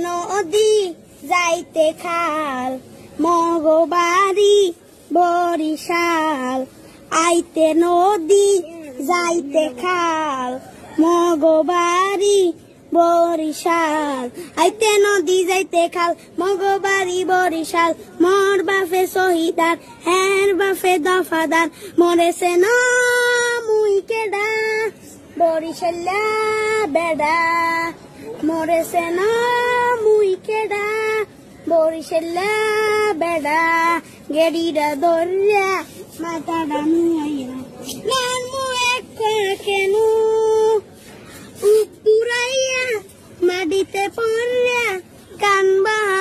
নদী যাইতে খাল মগবাড়ি বরিশাল আইতে নদী যাইতে খাল মগবাড়ি বরিশাল আইতে নদী যাইতে খাল মগবাড়ি বরিশাল মোর বাপে শহীদার হের বাপে দফাদার মরেছে না মুই কেডা বরিশাল্লা বেডা মরেছে না মুই কেডা বরিশাল্লা বেডা গেড়িটা ধরিয়া মাথাটা নুয়াইয়া নান মু এক কেন পুরাইয়া মাটিতে পড়িয়া কান বাহা